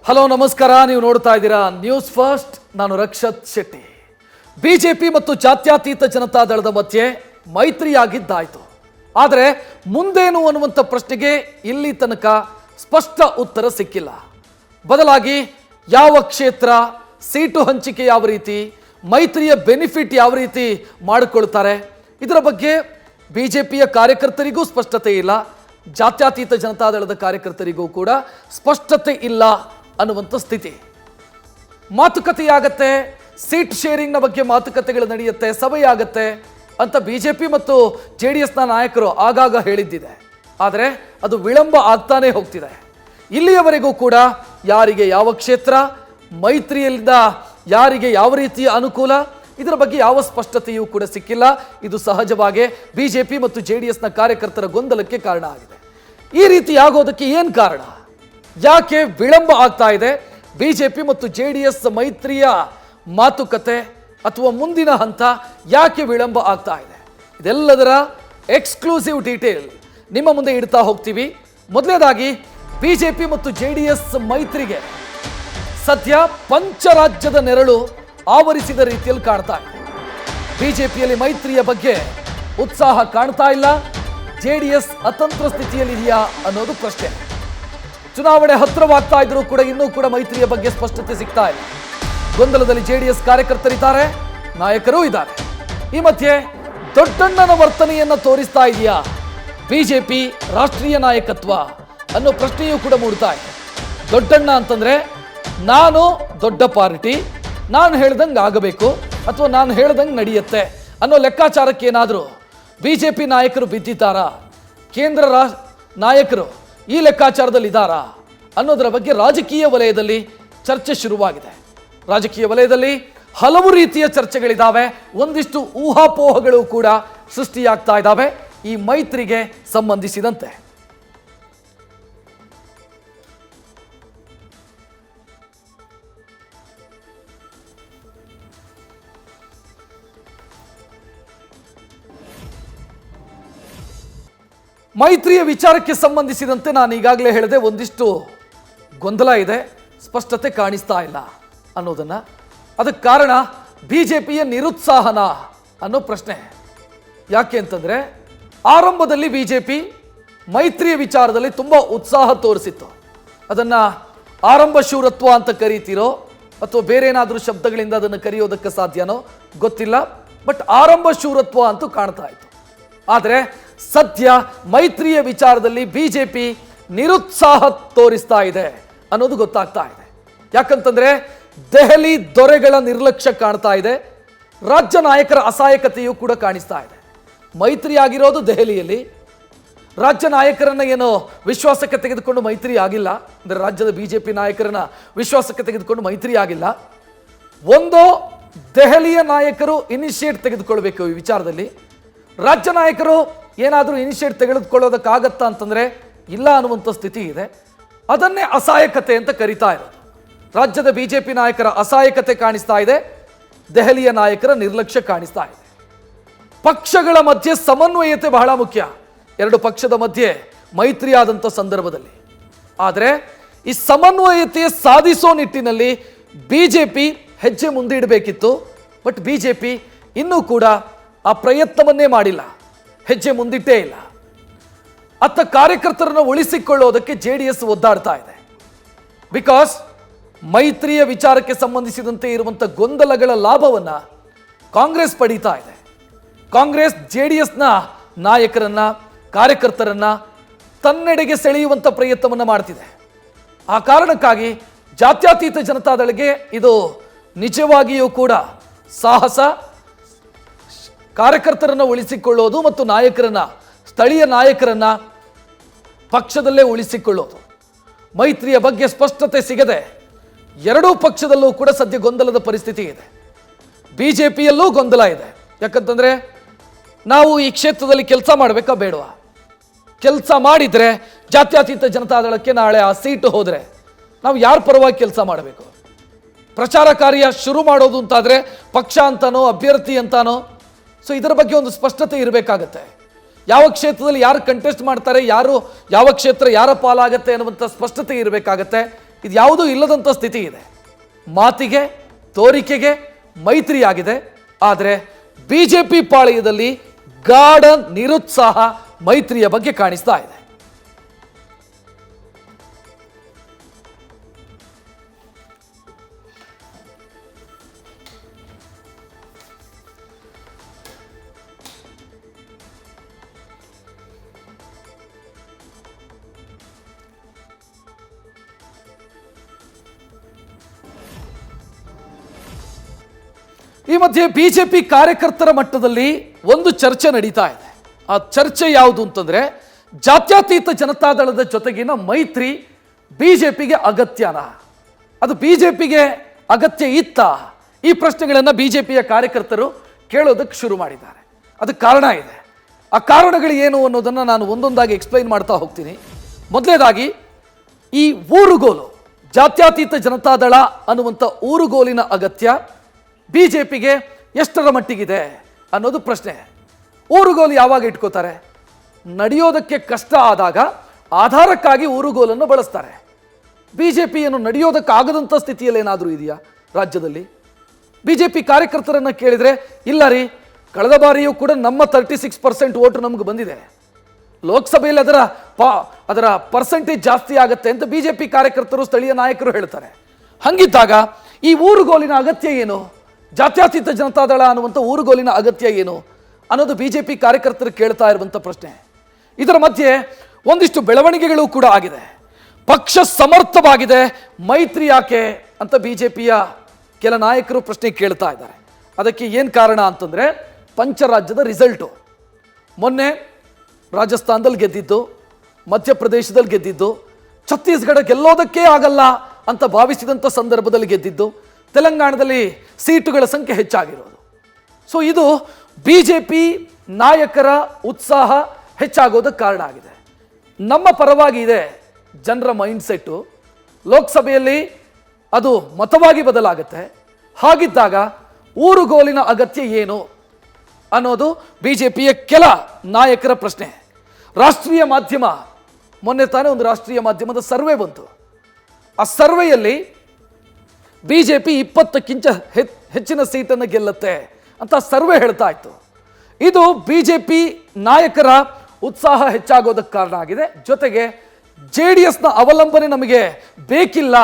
Hello ನಮಸ್ಕಾರ, ನೀವು ನೋಡ್ತಾ ಇದ್ದೀರಾ ನ್ಯೂಸ್ ಫಸ್ಟ್. ನಾನು ರಕ್ಷತ್ ಶೆಟ್ಟಿ. ಬಿಜೆಪಿ ಮತ್ತು ಜಾತ್ಯತೀತ ಜನತಾದಳದ ಮಧ್ಯೆ ಮೈತ್ರಿಯಾಗಿದ್ದಾಯಿತು. ಆದರೆ ಮುಂದೇನು ಅನ್ನುವಂಥ ಪ್ರಶ್ನೆಗೆ ಇಲ್ಲಿ ತನಕ ಸ್ಪಷ್ಟ ಉತ್ತರ ಸಿಕ್ಕಿಲ್ಲ. ಬದಲಾಗಿ ಯಾವ ಕ್ಷೇತ್ರ, ಸೀಟು ಹಂಚಿಕೆ ಯಾವ ರೀತಿ, ಮೈತ್ರಿಯ ಬೆನಿಫಿಟ್ ಯಾವ ರೀತಿ ಮಾಡಿಕೊಳ್ತಾರೆ, ಇದರ ಬಗ್ಗೆ ಬಿಜೆಪಿಯ ಕಾರ್ಯಕರ್ತರಿಗೂ ಸ್ಪಷ್ಟತೆ ಇಲ್ಲ, ಜಾತ್ಯತೀತ ಜನತಾದಳದ ಕಾರ್ಯಕರ್ತರಿಗೂ ಕೂಡ ಸ್ಪಷ್ಟತೆ ಇಲ್ಲ ಅನ್ನುವಂಥ ಸ್ಥಿತಿ. ಮಾತುಕತೆಯಾಗತ್ತೆ, ಸೀಟ್ ಶೇರಿಂಗ್ನ ಬಗ್ಗೆ ಮಾತುಕತೆಗಳು ನಡೆಯುತ್ತೆ, ಸಭೆಯಾಗತ್ತೆ ಅಂತ ಬಿಜೆಪಿ ಮತ್ತು JDSನ ನಾಯಕರು ಆಗಾಗ ಹೇಳಿದ್ದಿದೆ. ಆದರೆ ಅದು ವಿಳಂಬ ಆಗ್ತಾನೆ ಹೋಗ್ತಿದೆ. ಇಲ್ಲಿಯವರೆಗೂ ಕೂಡ ಯಾರಿಗೆ ಯಾವ ಕ್ಷೇತ್ರ, ಮೈತ್ರಿಯಿಂದ ಯಾರಿಗೆ ಯಾವ ರೀತಿಯ ಅನುಕೂಲ, ಇದರ ಬಗ್ಗೆ ಯಾವ ಸ್ಪಷ್ಟತೆಯೂ ಕೂಡ ಸಿಕ್ಕಿಲ್ಲ. ಇದು ಸಹಜವಾಗಿ ಬಿಜೆಪಿ ಮತ್ತು JDSನ ಕಾರ್ಯಕರ್ತರ ಗೊಂದಲಕ್ಕೆ ಕಾರಣ ಆಗಿದೆ. ಈ ರೀತಿ ಆಗೋದಕ್ಕೆ ಏನು ಕಾರಣ, ಯಾಕೆ ವಿಳಂಬ ಆಗ್ತಾ ಇದೆ, ಬಿಜೆಪಿ ಮತ್ತು JDS ಮೈತ್ರಿಯ ಮಾತುಕತೆ ಅಥವಾ ಮುಂದಿನ ಹಂತ ಯಾಕೆ ವಿಳಂಬ ಆಗ್ತಾ ಇದೆ, ಇದೆಲ್ಲದರ ಎಕ್ಸ್ಕ್ಲೂಸಿವ್ ಡೀಟೇಲ್ ನಿಮ್ಮ ಮುಂದೆ ಇಡ್ತಾ ಹೋಗ್ತೀವಿ. ಮೊದಲನೇದಾಗಿ ಬಿಜೆಪಿ ಮತ್ತು JDS ಮೈತ್ರಿಗೆ ಸದ್ಯ ಪಂಚರಾಜ್ಯದ ನೆರಳು ಆವರಿಸಿದ ರೀತಿಯಲ್ಲಿ ಕಾಣ್ತಾ ಇದೆ. ಬಿಜೆಪಿಯಲ್ಲಿ ಮೈತ್ರಿಯ ಬಗ್ಗೆ ಉತ್ಸಾಹ ಕಾಣ್ತಾ ಇಲ್ಲ, JDS ಅತಂತ್ರ ಸ್ಥಿತಿಯಲ್ಲಿದೆಯಾ ಅನ್ನೋದು ಪ್ರಶ್ನೆ. ಚುನಾವಣೆ ಹತ್ತಿರವಾಗ್ತಾ ಇದ್ರೂ ಕೂಡ ಇನ್ನೂ ಕೂಡ ಮೈತ್ರಿಯ ಬಗ್ಗೆ ಸ್ಪಷ್ಟತೆ ಸಿಗ್ತಾ ಇಲ್ಲ. ಗೊಂದಲದಲ್ಲಿ JDS ಕಾರ್ಯಕರ್ತರಿದ್ದಾರೆ, ನಾಯಕರೂ ಇದ್ದಾರೆ. ಈ ಮಧ್ಯೆ ದೊಡ್ಡಣ್ಣನ ವರ್ತನೆಯನ್ನ ತೋರಿಸ್ತಾ ಇದೆಯಾ ಬಿಜೆಪಿ ರಾಷ್ಟ್ರೀಯ ನಾಯಕತ್ವ ಅನ್ನೋ ಪ್ರಶ್ನೆಯೂ ಕೂಡ ಮೂಡ್ತಾ ಇದೆ. ದೊಡ್ಡಣ್ಣ ಅಂತಂದ್ರೆ ನಾನು ದೊಡ್ಡ ಪಾರ್ಟಿ, ನಾನು ಹೇಳ್ದಂಗೆ ಆಗಬೇಕು ಅಥವಾ ನಾನು ಹೇಳ್ದಂಗೆ ನಡೆಯುತ್ತೆ ಅನ್ನೋ ಲೆಕ್ಕಾಚಾರಕ್ಕೆ ಏನಾದರೂ ಬಿಜೆಪಿ ನಾಯಕರು ಬಿದ್ದಿದ್ದಾರಾ, ಕೇಂದ್ರ ನಾಯಕರು ಈ ಲೆಕ್ಕಾಚಾರದಲ್ಲಿ ಇದ್ದಾರಾ ಅನ್ನೋದರ ಬಗ್ಗೆ ರಾಜಕೀಯ ವಲಯದಲ್ಲಿ ಚರ್ಚೆ ಶುರುವಾಗಿದೆ. ರಾಜಕೀಯ ವಲಯದಲ್ಲಿ ಹಲವು ರೀತಿಯ ಚರ್ಚೆಗಳಿದ್ದಾವೆ, ಒಂದಿಷ್ಟು ಊಹಾಪೋಹಗಳು ಕೂಡ ಸೃಷ್ಟಿಯಾಗ್ತಾ ಇದ್ದಾವೆ ಈ ಮೈತ್ರಿಗೆ ಸಂಬಂಧಿಸಿದಂತೆ. ಮೈತ್ರಿಯ ವಿಚಾರಕ್ಕೆ ಸಂಬಂಧಿಸಿದಂತೆ ನಾನು ಈಗಾಗಲೇ ಹೇಳಿದೆ, ಒಂದಿಷ್ಟು ಗೊಂದಲ ಇದೆ, ಸ್ಪಷ್ಟತೆ ಕಾಣಿಸ್ತಾ ಇಲ್ಲ ಅನ್ನೋದನ್ನ. ಅದಕ್ಕೆ ಕಾರಣ ಬಿಜೆಪಿಯ ನಿರುತ್ಸಾಹನ ಅನ್ನೋ ಪ್ರಶ್ನೆ. ಯಾಕೆ ಅಂತಂದ್ರೆ ಆರಂಭದಲ್ಲಿ ಬಿಜೆಪಿ ಮೈತ್ರಿಯ ವಿಚಾರದಲ್ಲಿ ತುಂಬಾ ಉತ್ಸಾಹ ತೋರಿಸಿತ್ತು. ಅದನ್ನ ಆರಂಭ ಶೂರತ್ವ ಅಂತ ಕರೀತಿರೋ ಅಥವಾ ಬೇರೆ ಏನಾದರೂ ಶಬ್ದಗಳಿಂದ ಅದನ್ನು ಕರೆಯೋದಕ್ಕೆ ಸಾಧ್ಯನೋ ಗೊತ್ತಿಲ್ಲ, ಬಟ್ ಆರಂಭ ಶೂರತ್ವ ಅಂತೂ ಕಾಣ್ತಾ ಇತ್ತು. ಆದರೆ ಸದ್ಯ ಮೈತ್ರಿಯ ವಿಚಾರದಲ್ಲಿ ಬಿಜೆಪಿ ನಿರುತ್ಸಾಹ ತೋರಿಸ್ತಾ ಇದೆ ಅನ್ನೋದು ಗೊತ್ತಾಗ್ತಾ ಇದೆ. ಯಾಕಂತಂದ್ರೆ ದೆಹಲಿ ದೊರೆಗಳ ನಿರ್ಲಕ್ಷ್ಯ ಕಾಣ್ತಾ ಇದೆ, ರಾಜ್ಯ ನಾಯಕರ ಅಸಹಾಯಕತೆಯೂ ಕೂಡ ಕಾಣಿಸ್ತಾ ಇದೆ. ಮೈತ್ರಿ ಆಗಿರೋದು ದೆಹಲಿಯಲ್ಲಿ, ರಾಜ್ಯ ನಾಯಕರನ್ನ ಏನೋ ವಿಶ್ವಾಸಕ್ಕೆ ತೆಗೆದುಕೊಂಡು ಮೈತ್ರಿ ಆಗಿಲ್ಲ, ಅಂದರೆ ರಾಜ್ಯದ ಬಿಜೆಪಿ ನಾಯಕರನ್ನ ವಿಶ್ವಾಸಕ್ಕೆ ತೆಗೆದುಕೊಂಡು ಮೈತ್ರಿ ಆಗಿಲ್ಲ. ಒಂದು ದೆಹಲಿಯ ನಾಯಕರು ಇನಿಷಿಯೇಟ್ ತೆಗೆದುಕೊಳ್ಬೇಕು ಈ ವಿಚಾರದಲ್ಲಿ, ರಾಜ್ಯ ನಾಯಕರು ಏನಾದರೂ ಇನಿಷಿಯೇಟ್ ತೆಗೆದುಕೊಳ್ಳೋದಕ್ಕಾಗತ್ತಾ ಅಂತಂದ್ರೆ ಇಲ್ಲ ಅನ್ನುವಂಥ ಸ್ಥಿತಿ ಇದೆ. ಅದನ್ನೇ ಅಸಹಾಯಕತೆ ಅಂತ ಕರೀತಾ ಇರೋದು. ರಾಜ್ಯದ ಬಿಜೆಪಿ ನಾಯಕರ ಅಸಹಾಯಕತೆ ಕಾಣಿಸ್ತಾ ಇದೆ, ದೆಹಲಿಯ ನಾಯಕರ ನಿರ್ಲಕ್ಷ್ಯ ಕಾಣಿಸ್ತಾ ಇದೆ. ಪಕ್ಷಗಳ ಮಧ್ಯೆ ಸಮನ್ವಯತೆ ಬಹಳ ಮುಖ್ಯ, ಎರಡು ಪಕ್ಷದ ಮಧ್ಯೆ ಮೈತ್ರಿ ಆದಂಥ ಸಂದರ್ಭದಲ್ಲಿ. ಆದರೆ ಈ ಸಮನ್ವಯತೆ ಸಾಧಿಸೋ ನಿಟ್ಟಿನಲ್ಲಿ ಬಿಜೆಪಿ ಹೆಜ್ಜೆ ಮುಂದೆ ಇಡಬೇಕಿತ್ತು, ಬಟ್ ಬಿಜೆಪಿ ಇನ್ನೂ ಕೂಡ ಆ ಪ್ರಯತ್ನವನ್ನೇ ಮಾಡಿಲ್ಲ, ಹೆಜ್ಜೆ ಮುಂದಿಟ್ಟೇ ಇಲ್ಲ. ಅತ್ತ ಕಾರ್ಯಕರ್ತರನ್ನು ಉಳಿಸಿಕೊಳ್ಳೋದಕ್ಕೆ JDS ಒದ್ದಾಡ್ತಾ ಇದೆ. ಬಿಕಾಸ್ ಮೈತ್ರಿಯ ವಿಚಾರಕ್ಕೆ ಸಂಬಂಧಿಸಿದಂತೆ ಇರುವಂಥ ಗೊಂದಲಗಳ ಲಾಭವನ್ನ ಕಾಂಗ್ರೆಸ್ ಪಡೀತಾ ಇದೆ. ಕಾಂಗ್ರೆಸ್ JDSನ ನಾಯಕರನ್ನ, ಕಾರ್ಯಕರ್ತರನ್ನ ತನ್ನೆಡೆಗೆ ಸೆಳೆಯುವಂಥ ಪ್ರಯತ್ನವನ್ನ ಮಾಡ್ತಿದೆ. ಆ ಕಾರಣಕ್ಕಾಗಿ ಜಾತ್ಯತೀತ ಜನತಾದಳಕ್ಕೆ ಇದು ನಿಜವಾಗಿಯೂ ಕೂಡ ಸಾಹಸ, ಕಾರ್ಯಕರ್ತರನ್ನ ಉಳಿಸಿಕೊಳ್ಳೋದು ಮತ್ತು ನಾಯಕರನ್ನ, ಸ್ಥಳೀಯ ನಾಯಕರನ್ನ ಪಕ್ಷದಲ್ಲೇ ಉಳಿಸಿಕೊಳ್ಳೋದು. ಮೈತ್ರಿಯ ಬಗ್ಗೆ ಸ್ಪಷ್ಟತೆ ಸಿಗದೆ ಎರಡೂ ಪಕ್ಷದಲ್ಲೂ ಕೂಡ ಸದ್ಯ ಗೊಂದಲದ ಪರಿಸ್ಥಿತಿ ಇದೆ. ಬಿಜೆಪಿಯಲ್ಲೂ ಗೊಂದಲ ಇದೆ. ಯಾಕಂತಂದ್ರೆ ನಾವು ಈ ಕ್ಷೇತ್ರದಲ್ಲಿ ಕೆಲಸ ಮಾಡಬೇಕಾ ಬೇಡವಾ, ಕೆಲಸ ಮಾಡಿದ್ರೆ ಜಾತ್ಯತೀತ ಜನತಾದಳಕ್ಕೆ ನಾಳೆ ಆ ಸೀಟು ಹೋದರೆ ನಾವು ಯಾರ ಪರವಾಗಿ ಕೆಲಸ ಮಾಡಬೇಕು, ಪ್ರಚಾರ ಕಾರ್ಯ ಶುರು ಮಾಡೋದು ಅಂತಾದರೆ ಪಕ್ಷ ಅಂತಾನೋ ಅಭ್ಯರ್ಥಿ ಅಂತಾನೋ. ಸೊ ಇದರ ಬಗ್ಗೆ ಒಂದು ಸ್ಪಷ್ಟತೆ ಇರಬೇಕಾಗತ್ತೆ. ಯಾವ ಕ್ಷೇತ್ರದಲ್ಲಿ ಯಾರು ಕಂಟೆಸ್ಟ್ ಮಾಡ್ತಾರೆ, ಯಾರು ಯಾವ ಕ್ಷೇತ್ರ ಯಾರ ಪಾಲಾಗತ್ತೆ ಅನ್ನುವಂಥ ಸ್ಪಷ್ಟತೆ ಇರಬೇಕಾಗತ್ತೆ. ಇದು ಯಾವುದೂ ಇಲ್ಲದಂಥ ಸ್ಥಿತಿ ಇದೆ. ಮಾತಿಗೆ ತೋರಿಕೆಗೆ ಮೈತ್ರಿ ಆಗಿದೆ. ಆದರೆ ಬಿಜೆಪಿ ಪಾಳೆಯದಲ್ಲಿ ಗಾಢ ನಿರುತ್ಸಾಹ ಮೈತ್ರಿಯ ಬಗ್ಗೆ ಕಾಣಿಸ್ತಾ ಇದೆ. ಈ ಮಧ್ಯೆ ಬಿಜೆಪಿ ಕಾರ್ಯಕರ್ತರ ಮಟ್ಟದಲ್ಲಿ ಒಂದು ಚರ್ಚೆ ನಡೀತಾ ಇದೆ. ಆ ಚರ್ಚೆ ಯಾವುದು ಅಂತಂದ್ರೆ, ಜಾತ್ಯತೀತ ಜನತಾದಳದ ಜೊತೆಗಿನ ಮೈತ್ರಿ ಬಿಜೆಪಿಗೆ ಅಗತ್ಯನಾ, ಅದು ಬಿಜೆಪಿಗೆ ಅಗತ್ಯ ಇತ್ತ? ಈ ಪ್ರಶ್ನೆಗಳನ್ನು ಬಿಜೆಪಿಯ ಕಾರ್ಯಕರ್ತರು ಕೇಳೋದಕ್ಕೆ ಶುರು ಮಾಡಿದ್ದಾರೆ. ಅದಕ್ಕೆ ಕಾರಣ ಇದೆ. ಆ ಕಾರಣಗಳು ಏನು ಅನ್ನೋದನ್ನು ನಾನು ಒಂದೊಂದಾಗಿ ಎಕ್ಸ್ಪ್ಲೈನ್ ಮಾಡ್ತಾ ಹೋಗ್ತೀನಿ. ಮೊದಲನೇದಾಗಿ, ಈ ಊರುಗೋಲು, ಜಾತ್ಯತೀತ ಜನತಾದಳ ಅನ್ನುವಂಥ ಊರುಗೋಲಿನ ಅಗತ್ಯ ಬಿಜೆಪಿಗೆ ಎಷ್ಟರ ಮಟ್ಟಿಗಿದೆ ಅನ್ನೋದು ಪ್ರಶ್ನೆ. ಊರುಗೋಲು ಯಾವಾಗ ಇಟ್ಕೋತಾರೆ? ನಡೆಯೋದಕ್ಕೆ ಕಷ್ಟ ಆದಾಗ ಆಧಾರಕ್ಕಾಗಿ ಊರುಗೋಲನ್ನು ಬಳಸ್ತಾರೆ. ಬಿಜೆಪಿಯನ್ನು ನಡೆಯೋದಕ್ಕಾಗದಂಥ ಸ್ಥಿತಿಯಲ್ಲಿ ಏನಾದರೂ ಇದೆಯಾ ರಾಜ್ಯದಲ್ಲಿ? ಬಿಜೆಪಿ ಕಾರ್ಯಕರ್ತರನ್ನು ಕೇಳಿದರೆ, ಇಲ್ಲ ರೀ, ಕಳೆದ ಬಾರಿಯೂ ಕೂಡ ನಮ್ಮ 36% ಓಟು ನಮಗೆ ಬಂದಿದೆ, ಲೋಕಸಭೆಯಲ್ಲಿ ಅದರ ಪರ್ಸೆಂಟೇಜ್ ಜಾಸ್ತಿ ಆಗುತ್ತೆ ಅಂತ ಬಿಜೆಪಿ ಕಾರ್ಯಕರ್ತರು, ಸ್ಥಳೀಯ ನಾಯಕರು ಹೇಳ್ತಾರೆ. ಹಂಗಿದ್ದಾಗ ಈ ಊರುಗೋಲಿನ ಅಗತ್ಯ ಏನು? ಜಾತ್ಯತೀತ ಜನತಾದಳ ಅನ್ನುವಂಥ ಊರುಗೋಲಿನ ಅಗತ್ಯ ಏನು ಅನ್ನೋದು ಬಿಜೆಪಿ ಕಾರ್ಯಕರ್ತರು ಕೇಳ್ತಾ ಇರುವಂಥ ಪ್ರಶ್ನೆ. ಇದರ ಮಧ್ಯೆ ಒಂದಿಷ್ಟು ಬೆಳವಣಿಗೆಗಳು ಕೂಡ ಆಗಿದೆ. ಪಕ್ಷ ಸಮರ್ಥವಾಗಿದೆ, ಮೈತ್ರಿ ಯಾಕೆ ಅಂತ ಬಿಜೆಪಿಯ ಕೆಲ ನಾಯಕರು ಪ್ರಶ್ನೆ ಕೇಳ್ತಾ ಇದ್ದಾರೆ. ಅದಕ್ಕೆ ಏನು ಕಾರಣ ಅಂತಂದರೆ, ಪಂಚರಾಜ್ಯದ ರಿಸಲ್ಟು. ಮೊನ್ನೆ ರಾಜಸ್ಥಾನದಲ್ಲಿ ಗೆದ್ದಿದ್ದು, ಮಧ್ಯಪ್ರದೇಶದಲ್ಲಿ ಗೆದ್ದಿದ್ದು, ಛತ್ತೀಸ್ಗಢ ಗೆಲ್ಲೋದಕ್ಕೇ ಆಗಲ್ಲ ಅಂತ ಭಾವಿಸಿದಂಥ ಸಂದರ್ಭದಲ್ಲಿ ಗೆದ್ದಿದ್ದು, ತೆಲಂಗಾಣದಲ್ಲಿ ಸೀಟುಗಳ ಸಂಖ್ಯೆ ಹೆಚ್ಚಾಗಿರೋದು. ಸೊ ಇದು ಬಿಜೆಪಿ ನಾಯಕರ ಉತ್ಸಾಹ ಹೆಚ್ಚಾಗೋದಕ್ಕೆ ಕಾರಣ ಆಗಿದೆ. ನಮ್ಮ ಪರವಾಗಿ ಇದೆ ಜನರ ಮೈಂಡ್ಸೆಟ್ಟು, ಲೋಕಸಭೆಯಲ್ಲಿ ಅದು ಮತವಾಗಿ ಬದಲಾಗುತ್ತೆ. ಹಾಗಿದ್ದಾಗ ಊರುಗೋಲಿನ ಅಗತ್ಯ ಏನು ಅನ್ನೋದು ಬಿಜೆಪಿಯ ಕೆಲ ನಾಯಕರ ಪ್ರಶ್ನೆ. ರಾಷ್ಟ್ರೀಯ ಮಾಧ್ಯಮ, ಮೊನ್ನೆ ತಾನೇ ಒಂದು ರಾಷ್ಟ್ರೀಯ ಮಾಧ್ಯಮದ ಸರ್ವೆ ಬಂತು. ಆ ಸರ್ವೆಯಲ್ಲಿ ಬಿಜೆಪಿ 20ಕ್ಕಿಂತ ಹೆಚ್ಚಿನ ಸೀಟನ್ನು ಗೆಲ್ಲುತ್ತೆ ಅಂತ ಸರ್ವೆ ಹೇಳ್ತಾ ಇತ್ತು. ಇದು ಬಿಜೆಪಿ ನಾಯಕರ ಉತ್ಸಾಹ ಹೆಚ್ಚಾಗೋದಕ್ಕೆ ಕಾರಣ ಆಗಿದೆ. ಜೊತೆಗೆ JDSನ ಅವಲಂಬನೆ ನಮಗೆ ಬೇಕಿಲ್ಲ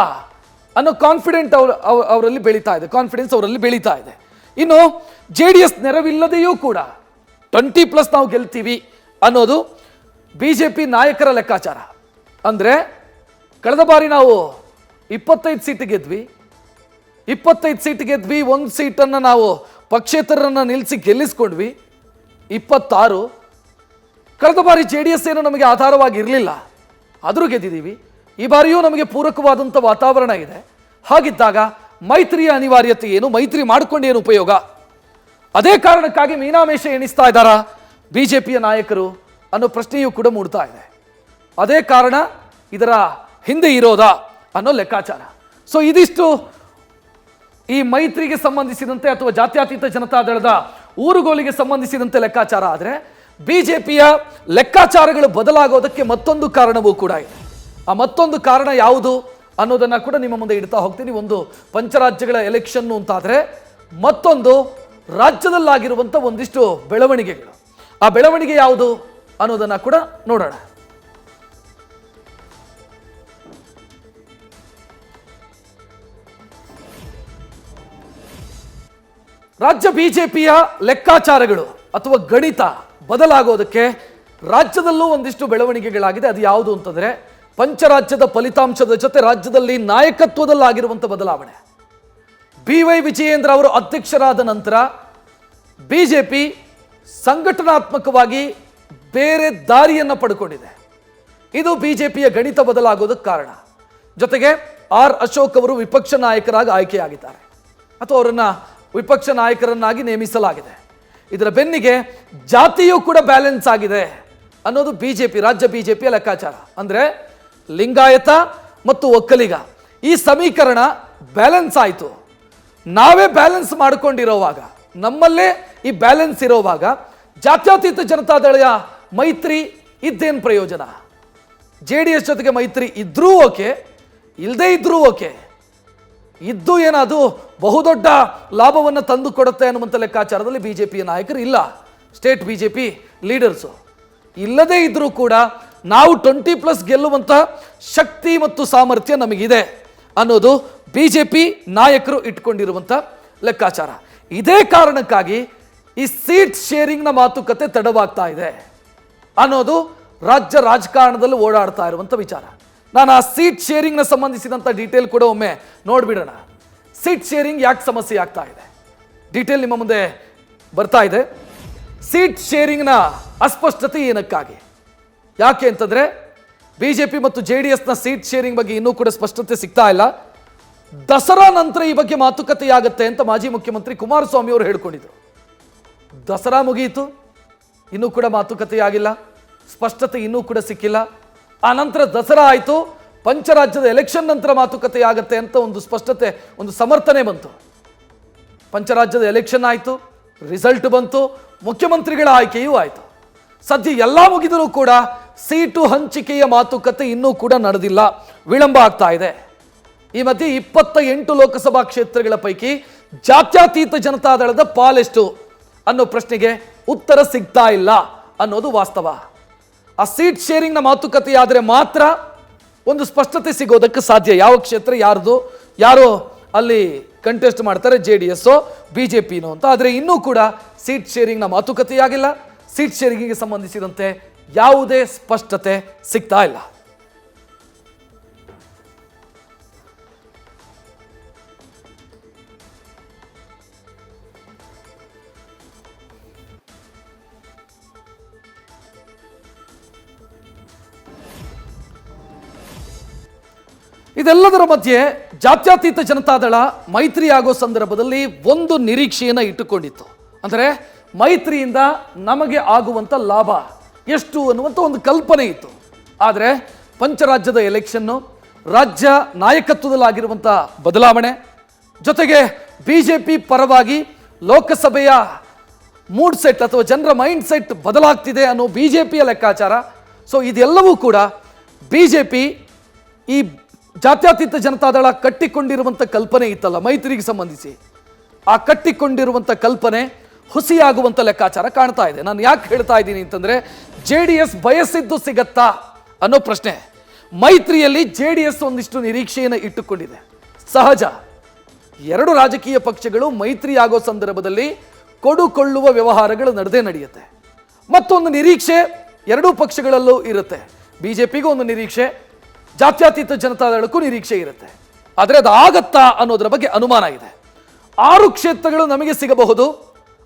ಅನ್ನೋ ಕಾನ್ಫಿಡೆಂಟ್ ಅವರಲ್ಲಿ ಬೆಳೀತಾ ಇದೆ, ಕಾನ್ಫಿಡೆನ್ಸ್ ಅವರಲ್ಲಿ ಬೆಳೀತಾ ಇದೆ. ಇನ್ನು JDS ನೆರವಿಲ್ಲದೆಯೂ ಕೂಡ 20+ ನಾವು ಗೆಲ್ತೀವಿ ಅನ್ನೋದು ಬಿಜೆಪಿ ನಾಯಕರ ಲೆಕ್ಕಾಚಾರ. ಅಂದರೆ ಕಳೆದ ಬಾರಿ ನಾವು 25 ಸೀಟ್ ಗೆದ್ವಿ, 25 ಸೀಟ್ ಗೆದ್ವಿ, 1 ಸೀಟನ್ನು ನಾವು ಪಕ್ಷೇತರರನ್ನು ನಿಲ್ಲಿಸಿ ಗೆಲ್ಲಿಸ್ಕೊಂಡ್ವಿ, 26. ಕಳೆದ ಬಾರಿ JDS ಏನು ನಮಗೆ ಆಧಾರವಾಗಿ ಇರಲಿಲ್ಲ, ಆದರೂ ಗೆದ್ದಿದ್ದೀವಿ. ಈ ಬಾರಿಯೂ ನಮಗೆ ಪೂರಕವಾದಂಥ ವಾತಾವರಣ ಇದೆ. ಹಾಗಿದ್ದಾಗ ಮೈತ್ರಿಯ ಅನಿವಾರ್ಯತೆ ಏನು? ಮೈತ್ರಿ ಮಾಡಿಕೊಂಡು ಏನು ಉಪಯೋಗ? ಅದೇ ಕಾರಣಕ್ಕಾಗಿ ಮೀನಾಮೇಷ ಎಣಿಸ್ತಾ ಇದ್ದಾರಾ ಬಿಜೆಪಿಯ ನಾಯಕರು ಅನ್ನೋ ಪ್ರಶ್ನೆಯೂ ಕೂಡ ಮೂಡ್ತಾ ಇದೆ. ಅದೇ ಕಾರಣ ಇದರ ಹಿಂದೆ ಇರೋದಾ ಅನ್ನೋ ಲೆಕ್ಕಾಚಾರ. ಸೊ ಇದಿಷ್ಟು ಈ ಮೈತ್ರಿಗೆ ಸಂಬಂಧಿಸಿದಂತೆ ಅಥವಾ ಜಾತ್ಯತೀತ ಜನತಾದಳದ ಊರುಗೋಲಿಗೆ ಸಂಬಂಧಿಸಿದಂತೆ ಲೆಕ್ಕಾಚಾರ. ಆದರೆ ಬಿಜೆಪಿಯ ಲೆಕ್ಕಾಚಾರಗಳು ಬದಲಾಗೋದಕ್ಕೆ ಮತ್ತೊಂದು ಕಾರಣವೂ ಕೂಡ ಇದೆ. ಆ ಮತ್ತೊಂದು ಕಾರಣ ಯಾವುದು ಅನ್ನೋದನ್ನು ಕೂಡ ನಿಮ್ಮ ಮುಂದೆ ಇಡ್ತಾ ಹೋಗ್ತೀನಿ. ಒಂದು ಪಂಚರಾಜ್ಯಗಳ ಎಲೆಕ್ಷನ್ನು ಅಂತಾದರೆ, ಮತ್ತೊಂದು ರಾಜ್ಯದಲ್ಲಾಗಿರುವಂಥ ಒಂದಿಷ್ಟು ಬೆಳವಣಿಗೆಗಳು. ಆ ಬೆಳವಣಿಗೆ ಯಾವುದು ಅನ್ನೋದನ್ನು ಕೂಡ ನೋಡೋಣ. ರಾಜ್ಯ ಬಿಜೆಪಿಯ ಲೆಕ್ಕಾಚಾರಗಳು ಅಥವಾ ಗಣಿತ ಬದಲಾಗೋದಕ್ಕೆ ರಾಜ್ಯದಲ್ಲೂ ಒಂದಿಷ್ಟು ಬೆಳವಣಿಗೆಗಳಾಗಿದೆ. ಅದು ಯಾವುದು ಅಂತಂದರೆ, ಪಂಚರಾಜ್ಯದ ಫಲಿತಾಂಶದ ಜೊತೆ ರಾಜ್ಯದಲ್ಲಿ ನಾಯಕತ್ವದಲ್ಲಾಗಿರುವಂಥ ಬದಲಾವಣೆ. BY ವಿಜಯೇಂದ್ರ ಅವರು ಅಧ್ಯಕ್ಷರಾದ ನಂತರ ಬಿಜೆಪಿ ಸಂಘಟನಾತ್ಮಕವಾಗಿ ಬೇರೆ ದಾರಿಯನ್ನು ಪಡ್ಕೊಂಡಿದೆ. ಇದು ಬಿಜೆಪಿಯ ಗಣಿತ ಬದಲಾಗೋದಕ್ಕೆ ಕಾರಣ. ಜೊತೆಗೆ ಅಶೋಕ್ ಅವರು ವಿಪಕ್ಷ ನಾಯಕರಾಗಿ ಆಯ್ಕೆಯಾಗಿದ್ದಾರೆ ಅಥವಾ ಅವರನ್ನು ವಿಪಕ್ಷ ನಾಯಕರನ್ನಾಗಿ ನೇಮಿಸಲಾಗಿದೆ. ಇದರ ಬೆನ್ನಿಗೆ ಜಾತಿಯೂ ಕೂಡ ಬ್ಯಾಲೆನ್ಸ್ ಆಗಿದೆ ಅನ್ನೋದು ಬಿಜೆಪಿ, ರಾಜ್ಯ ಬಿಜೆಪಿಯ ಲೆಕ್ಕಾಚಾರ. ಅಂದರೆ ಲಿಂಗಾಯತ ಮತ್ತು ಒಕ್ಕಲಿಗ ಈ ಸಮೀಕರಣ ಬ್ಯಾಲೆನ್ಸ್ ಆಯಿತು. ನಾವೇ ಬ್ಯಾಲೆನ್ಸ್ ಮಾಡಿಕೊಂಡಿರೋವಾಗ, ನಮ್ಮಲ್ಲೇ ಈ ಬ್ಯಾಲೆನ್ಸ್ ಇರೋವಾಗ ಜಾತ್ಯತೀತ ಜನತಾದಳ ಮೈತ್ರಿ ಇದ್ದೇನು ಪ್ರಯೋಜನ? JDS ಜೊತೆಗೆ ಮೈತ್ರಿ ಇದ್ರೂ ಓಕೆ, ಇಲ್ಲದೇ ಇದ್ರೂ ಓಕೆ, ಇದ್ದು ಏನದು ಬಹುದೊಡ್ಡ ಲಾಭವನ್ನು ತಂದು ಕೊಡುತ್ತೆ ಅನ್ನುವಂಥ ಲೆಕ್ಕಾಚಾರದಲ್ಲಿ ಬಿಜೆಪಿಯ ನಾಯಕರು ಇಲ್ಲ. ಸ್ಟೇಟ್ ಬಿಜೆಪಿ ಲೀಡರ್ಸು ಇಲ್ಲದೇ ಇದ್ರೂ ಕೂಡ ನಾವು 20+ ಗೆಲ್ಲುವಂಥ ಶಕ್ತಿ ಮತ್ತು ಸಾಮರ್ಥ್ಯ ನಮಗಿದೆ ಅನ್ನೋದು ಬಿಜೆಪಿ ನಾಯಕರು ಇಟ್ಕೊಂಡಿರುವಂಥ ಲೆಕ್ಕಾಚಾರ. ಇದೇ ಕಾರಣಕ್ಕಾಗಿ ಈ ಸೀಟ್ ಶೇರಿಂಗ್ನ ಮಾತುಕತೆ ತಡವಾಗ್ತಾ ಇದೆ ಅನ್ನೋದು ರಾಜ್ಯ ರಾಜಕಾರಣದಲ್ಲಿ ಓಡಾಡ್ತಾ ಇರುವಂಥ ವಿಚಾರ. ನಾನು ಆ ಸೀಟ್ ಶೇರಿಂಗ್ನ ಸಂಬಂಧಿಸಿದಂಥ ಡೀಟೇಲ್ ಕೂಡ ಒಮ್ಮೆ ನೋಡ್ಬಿಡೋಣ. ಸೀಟ್ ಶೇರಿಂಗ್ ಯಾಕೆ ಸಮಸ್ಯೆ ಆಗ್ತಾ ಇದೆ, ಡೀಟೇಲ್ ನಿಮ್ಮ ಮುಂದೆ ಬರ್ತಾ ಇದೆ. ಸೀಟ್ ಶೇರಿಂಗ್ನ ಅಸ್ಪಷ್ಟತೆ ಏನಕ್ಕಾಗಿ, ಯಾಕೆ ಅಂತಂದ್ರೆ ಬಿಜೆಪಿ ಮತ್ತು JDSನ ಸೀಟ್ ಶೇರಿಂಗ್ ಬಗ್ಗೆ ಇನ್ನೂ ಕೂಡ ಸ್ಪಷ್ಟತೆ ಸಿಗ್ತಾ ಇಲ್ಲ. ದಸರಾ ನಂತರ ಈ ಬಗ್ಗೆ ಮಾತುಕತೆಯಾಗತ್ತೆ ಅಂತ ಮಾಜಿ ಮುಖ್ಯಮಂತ್ರಿ ಕುಮಾರಸ್ವಾಮಿ ಅವರು ಹೇಳ್ಕೊಂಡಿದ್ರು. ದಸರಾ ಮುಗಿಯಿತು, ಇನ್ನೂ ಕೂಡ ಮಾತುಕತೆಯಾಗಿಲ್ಲ, ಸ್ಪಷ್ಟತೆ ಇನ್ನೂ ಕೂಡ ಸಿಕ್ಕಿಲ್ಲ. ಆ ನಂತರ ದಸರಾ ಆಯಿತು, ಪಂಚರಾಜ್ಯದ ಎಲೆಕ್ಷನ್ ನಂತರ ಮಾತುಕತೆ ಆಗತ್ತೆ ಅಂತ ಒಂದು ಸ್ಪಷ್ಟತೆ, ಒಂದು ಸಮರ್ಥನೆ ಬಂತು. ಪಂಚರಾಜ್ಯದ ಎಲೆಕ್ಷನ್ ಆಯಿತು, ರಿಸಲ್ಟ್ ಬಂತು, ಮುಖ್ಯಮಂತ್ರಿಗಳ ಆಯ್ಕೆಯೂ ಆಯಿತು. ಸದ್ಯ ಎಲ್ಲ ಮುಗಿದರೂ ಕೂಡ ಸೀಟು ಹಂಚಿಕೆಯ ಮಾತುಕತೆ ಇನ್ನೂ ಕೂಡ ನಡೆದಿಲ್ಲ, ವಿಳಂಬ ಆಗ್ತಾ ಇದೆ. ಈ ಮಧ್ಯೆ 28 ಲೋಕಸಭಾ ಕ್ಷೇತ್ರಗಳ ಪೈಕಿ ಜಾತ್ಯತೀತ ಜನತಾದಳದ ಪಾಲೆಷ್ಟು ಅನ್ನೋ ಪ್ರಶ್ನೆಗೆ ಉತ್ತರ ಸಿಗ್ತಾ ಇಲ್ಲ ಅನ್ನೋದು ವಾಸ್ತವ. ಆ ಸೀಟ್ ಶೇರಿಂಗ್ನ ಮಾತುಕತೆ ಆದರೆ ಮಾತ್ರ ಒಂದು ಸ್ಪಷ್ಟತೆ ಸಿಗೋದಕ್ಕೆ ಸಾಧ್ಯ. ಯಾವ ಕ್ಷೇತ್ರ ಯಾರ್ದು, ಯಾರು ಅಲ್ಲಿ ಕಂಟೆಸ್ಟ್ ಮಾಡ್ತಾರೆ, JDS ಬಿಜೆಪಿನೋ ಅಂತ. ಆದರೆ ಇನ್ನೂ ಕೂಡ ಸೀಟ್ ಶೇರಿಂಗ್ನ ಮಾತುಕತೆಯಾಗಿಲ್ಲ. ಸೀಟ್ ಶೇರಿಂಗಿಗೆ ಸಂಬಂಧಿಸಿದಂತೆ ಯಾವುದೇ ಸ್ಪಷ್ಟತೆ ಸಿಗ್ತಾ ಇಲ್ಲ. ಇದೆಲ್ಲದರ ಮಧ್ಯೆ ಜಾತ್ಯತೀತ ಜನತಾದಳ ಮೈತ್ರಿ ಆಗೋ ಸಂದರ್ಭದಲ್ಲಿ ಒಂದು ನಿರೀಕ್ಷೆಯನ್ನು ಇಟ್ಟುಕೊಂಡಿತ್ತು. ಅಂದರೆ ಮೈತ್ರಿಯಿಂದ ನಮಗೆ ಆಗುವಂಥ ಲಾಭ ಎಷ್ಟು ಅನ್ನುವಂಥ ಒಂದು ಕಲ್ಪನೆ ಇತ್ತು. ಆದರೆ ಪಂಚರಾಜ್ಯದ ಎಲೆಕ್ಷನ್ನು, ರಾಜ್ಯ ನಾಯಕತ್ವದಲ್ಲಾಗಿರುವಂಥ ಬದಲಾವಣೆ, ಜೊತೆಗೆ ಬಿಜೆಪಿ ಪರವಾಗಿ ಲೋಕಸಭೆಯ ಮೂಡ್ ಸೆಟ್ ಅಥವಾ ಜನರ ಮೈಂಡ್ ಸೆಟ್ ಬದಲಾಗ್ತಿದೆ ಅನ್ನೋ ಬಿಜೆಪಿಯ ಲೆಕ್ಕಾಚಾರ. ಸೊ ಇದೆಲ್ಲವೂ ಕೂಡ ಬಿಜೆಪಿ ಈ ಜಾತ್ಯತೀತ ಜನತಾದಳ ಕಟ್ಟಿಕೊಂಡಿರುವಂಥ ಕಲ್ಪನೆ ಇತ್ತಲ್ಲ ಮೈತ್ರಿಗೆ ಸಂಬಂಧಿಸಿ, ಆ ಕಟ್ಟಿಕೊಂಡಿರುವಂಥ ಕಲ್ಪನೆ ಹುಸಿಯಾಗುವಂಥ ಲೆಕ್ಕಾಚಾರ ಕಾಣ್ತಾ ಇದೆ. ನಾನು ಯಾಕೆ ಹೇಳ್ತಾ ಇದ್ದೀನಿ ಅಂತಂದರೆ, JDS ಬಯಸಿದ್ದು ಸಿಗತ್ತಾ ಅನ್ನೋ ಪ್ರಶ್ನೆ. ಮೈತ್ರಿಯಲ್ಲಿ JDS ಒಂದಿಷ್ಟು ನಿರೀಕ್ಷೆಯನ್ನು ಇಟ್ಟುಕೊಂಡಿದೆ, ಸಹಜ. ಎರಡು ರಾಜಕೀಯ ಪಕ್ಷಗಳು ಮೈತ್ರಿ ಆಗೋ ಸಂದರ್ಭದಲ್ಲಿ ಕೊಡುಕೊಳ್ಳುವ ವ್ಯವಹಾರಗಳು ನಡೆಯುತ್ತೆ. ಮತ್ತೊಂದು ನಿರೀಕ್ಷೆ ಎರಡೂ ಪಕ್ಷಗಳಲ್ಲೂ ಇರುತ್ತೆ. ಬಿಜೆಪಿಗೂ ಒಂದು ನಿರೀಕ್ಷೆ, ಜಾತ್ಯತೀತ ಜನತಾದಳಕ್ಕೂ ನಿರೀಕ್ಷೆ ಇರುತ್ತೆ. ಆದರೆ ಅದು ಆಗತ್ತಾ ಅನ್ನೋದರ ಬಗ್ಗೆ ಅನುಮಾನ ಇದೆ. 6 ಕ್ಷೇತ್ರಗಳು ನಮಗೆ ಸಿಗಬಹುದು,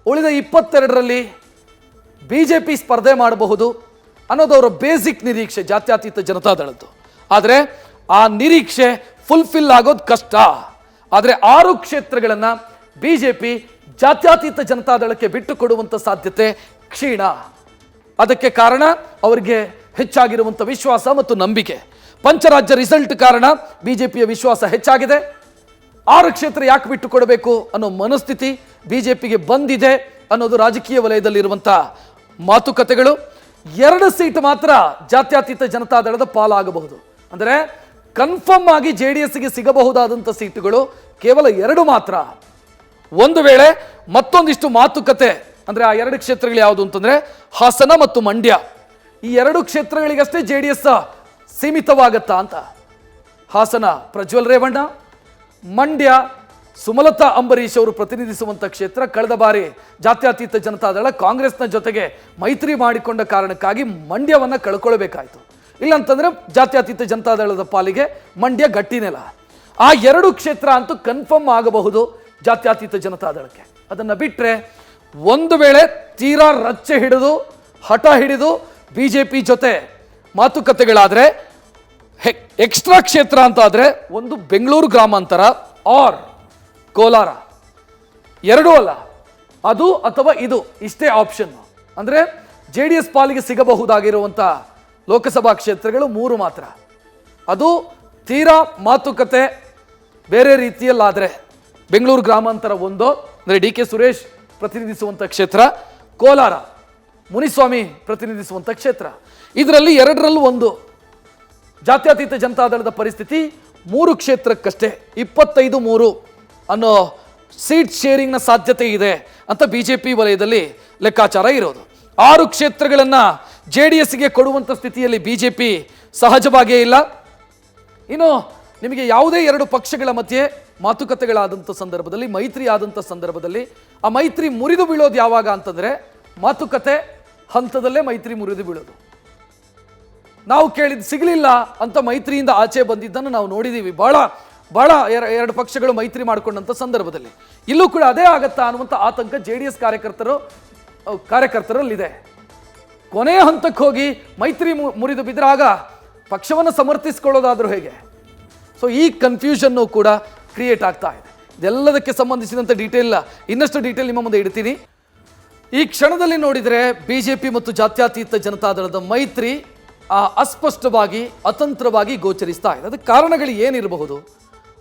ಉಳಿದ 22ರಲ್ಲಿ ಬಿಜೆಪಿ ಸ್ಪರ್ಧೆ ಮಾಡಬಹುದು ಅನ್ನೋದು ಅವರ ಬೇಸಿಕ್ ನಿರೀಕ್ಷೆ ಜಾತ್ಯತೀತ ಜನತಾದಳದ್ದು. ಆದರೆ ಆ ನಿರೀಕ್ಷೆ ಫುಲ್ಫಿಲ್ ಆಗೋದು ಕಷ್ಟ. ಆದರೆ 6 ಕ್ಷೇತ್ರಗಳನ್ನು ಬಿಜೆಪಿ ಜಾತ್ಯತೀತ ಜನತಾದಳಕ್ಕೆ ಬಿಟ್ಟು ಕೊಡುವಂಥ ಸಾಧ್ಯತೆ ಕ್ಷೀಣ. ಅದಕ್ಕೆ ಕಾರಣ ಅವರಿಗೆ ಹೆಚ್ಚಾಗಿರುವಂಥ ವಿಶ್ವಾಸ ಮತ್ತು ನಂಬಿಕೆ. ಪಂಚರಾಜ್ಯ ರಿಸಲ್ಟ್ ಕಾರಣ ಬಿಜೆಪಿಯ ವಿಶ್ವಾಸ ಹೆಚ್ಚಾಗಿದೆ. 6 ಕ್ಷೇತ್ರ ಯಾಕೆ ಬಿಟ್ಟು ಕೊಡಬೇಕು ಅನ್ನೋ ಮನಸ್ಥಿತಿ ಬಿಜೆಪಿಗೆ ಬಂದಿದೆ ಅನ್ನೋದು ರಾಜಕೀಯ ವಲಯದಲ್ಲಿರುವಂಥ ಮಾತುಕತೆಗಳು. 2 ಸೀಟ್ ಮಾತ್ರ ಜಾತ್ಯತೀತ ಜನತಾದಳದ ಪಾಲಾಗಬಹುದು. ಅಂದರೆ ಕನ್ಫರ್ಮ್ ಆಗಿ JDSಗೆ ಸಿಗಬಹುದಾದಂಥ ಸೀಟುಗಳು ಕೇವಲ 2 ಮಾತ್ರ. ಒಂದು ವೇಳೆ ಮತ್ತೊಂದಿಷ್ಟು ಮಾತುಕತೆ, ಅಂದರೆ ಆ 2 ಕ್ಷೇತ್ರಗಳು ಯಾವುದು ಅಂತಂದರೆ ಹಾಸನ ಮತ್ತು ಮಂಡ್ಯ, ಈ 2 ಕ್ಷೇತ್ರಗಳಿಗಷ್ಟೇ JDS ಸೀಮಿತವಾಗತ್ತಾ ಅಂತ. ಹಾಸನ ಪ್ರಜ್ವಲ್ ರೇವಣ್ಣ, ಮಂಡ್ಯ ಸುಮಲತಾ ಅಂಬರೀಶ್ ಅವರು ಪ್ರತಿನಿಧಿಸುವಂಥ ಕ್ಷೇತ್ರ. ಕಳೆದ ಬಾರಿ ಜಾತ್ಯತೀತ ಜನತಾದಳ ಕಾಂಗ್ರೆಸ್ನ ಜೊತೆಗೆ ಮೈತ್ರಿ ಮಾಡಿಕೊಂಡ ಕಾರಣಕ್ಕಾಗಿ ಮಂಡ್ಯವನ್ನು ಕಳ್ಕೊಳ್ಬೇಕಾಯಿತು. ಇಲ್ಲಂತಂದ್ರೆ ಜಾತ್ಯತೀತ ಜನತಾದಳದ ಪಾಲಿಗೆ ಮಂಡ್ಯ ಗಟ್ಟಿನೆಲ. ಆ 2 ಕ್ಷೇತ್ರ ಅಂತೂ ಕನ್ಫರ್ಮ್ ಆಗಬಹುದು ಜಾತ್ಯತೀತ ಜನತಾದಳಕ್ಕೆ. ಅದನ್ನು ಬಿಟ್ಟರೆ ಒಂದು ವೇಳೆ ತೀರಾ ರಚ್ಚೆ ಹಿಡಿದು ಹಠ ಹಿಡಿದು ಬಿಜೆಪಿ ಜೊತೆ ಮಾತುಕತೆಗಳಾದರೆ, ಎಕ್ಸ್ಟ್ರಾ ಕ್ಷೇತ್ರ ಅಂತ ಆದರೆ ಒಂದು ಬೆಂಗಳೂರು ಗ್ರಾಮಾಂತರ ಆರ್ ಕೋಲಾರ, ಎರಡೂ ಅಲ್ಲ, ಅದು ಅಥವಾ ಇದು, ಇಷ್ಟೇ ಆಪ್ಷನ್. ಅಂದರೆ JDS ಪಾಲಿಗೆ ಸಿಗಬಹುದಾಗಿರುವಂಥ ಲೋಕಸಭಾ ಕ್ಷೇತ್ರಗಳು 3 ಮಾತ್ರ. ಅದು ತೀರಾ ಮಾತುಕತೆ ಬೇರೆ ರೀತಿಯಲ್ಲಾದರೆ ಬೆಂಗಳೂರು ಗ್ರಾಮಾಂತರ ಒಂದು, ಅಂದರೆ DK ಸುರೇಶ್ ಪ್ರತಿನಿಧಿಸುವಂಥ ಕ್ಷೇತ್ರ, ಕೋಲಾರ ಮುನಿಸ್ವಾಮಿ ಪ್ರತಿನಿಧಿಸುವಂಥ ಕ್ಷೇತ್ರ. ಇದರಲ್ಲಿ 2ರಲ್ಲೂ ಒಂದು. ಜಾತ್ಯತೀತ ಜನತಾದಳದ ಪರಿಸ್ಥಿತಿ 3 ಕ್ಷೇತ್ರಕ್ಕಷ್ಟೇ 25-3 ಅನ್ನೋ ಸೀಟ್ ಶೇರಿಂಗ್ನ ಸಾಧ್ಯತೆ ಇದೆ ಅಂತ ಬಿಜೆಪಿ ವಲಯದಲ್ಲಿ ಲೆಕ್ಕಾಚಾರ ಇರೋದು. 6 ಕ್ಷೇತ್ರಗಳನ್ನು JDSಗೆ ಕೊಡುವಂಥ ಸ್ಥಿತಿಯಲ್ಲಿ ಬಿಜೆಪಿ ಸಹಜವಾಗಿಯೇ ಇಲ್ಲ. ಇನ್ನು ನಿಮಗೆ ಯಾವುದೇ 2 ಪಕ್ಷಗಳ ಮಧ್ಯೆ ಮಾತುಕತೆಗಳಾದಂಥ ಸಂದರ್ಭದಲ್ಲಿ, ಮೈತ್ರಿ ಆದಂಥ ಸಂದರ್ಭದಲ್ಲಿ ಆ ಮೈತ್ರಿ ಮುರಿದು ಬೀಳೋದು ಯಾವಾಗ ಅಂತಂದರೆ ಮಾತುಕತೆ ಹಂತದಲ್ಲೇ ಮೈತ್ರಿ ಮುರಿದು ಬೀಳೋದು. ನಾವು ಕೇಳಿದ್ದು ಸಿಗಲಿಲ್ಲ ಅಂತ ಮೈತ್ರಿಯಿಂದ ಆಚೆ ಬಂದಿದ್ದನ್ನು ನಾವು ನೋಡಿದ್ದೀವಿ. ಬಹಳ 2 ಪಕ್ಷಗಳು ಮೈತ್ರಿ ಮಾಡಿಕೊಂಡಂಥ ಸಂದರ್ಭದಲ್ಲಿ ಇಲ್ಲೂ ಕೂಡ ಅದೇ ಆಗತ್ತಾ ಅನ್ನುವಂಥ ಆತಂಕ JDS ಕಾರ್ಯಕರ್ತರಲ್ಲಿದೆ. ಕೊನೆಯ ಹಂತಕ್ಕೆ ಹೋಗಿ ಮೈತ್ರಿ ಮುರಿದು ಬಿದ್ದರೆ ಆಗ ಪಕ್ಷವನ್ನು ಸಮರ್ಥಿಸಿಕೊಳ್ಳೋದಾದರೂ ಹೇಗೆ? ಸೊ ಈ ಕನ್ಫ್ಯೂಷನ್ನು ಕೂಡ ಕ್ರಿಯೇಟ್ ಆಗ್ತಾ ಇದೆ. ಇದೆಲ್ಲದಕ್ಕೆ ಸಂಬಂಧಿಸಿದಂಥ ಇನ್ನಷ್ಟು ಡೀಟೇಲ್ ನಿಮ್ಮ ಮುಂದೆ ಇಡ್ತೀನಿ. ಈ ಕ್ಷಣದಲ್ಲಿ ನೋಡಿದರೆ ಬಿಜೆಪಿ ಮತ್ತು ಜಾತ್ಯತೀತ ಜನತಾದಳದ ಮೈತ್ರಿ ಅಸ್ಪಷ್ಟವಾಗಿ, ಅತಂತ್ರವಾಗಿ ಗೋಚರಿಸ್ತಾ ಇದೆ. ಅದಕ್ಕೆ ಕಾರಣಗಳು ಏನಿರಬಹುದು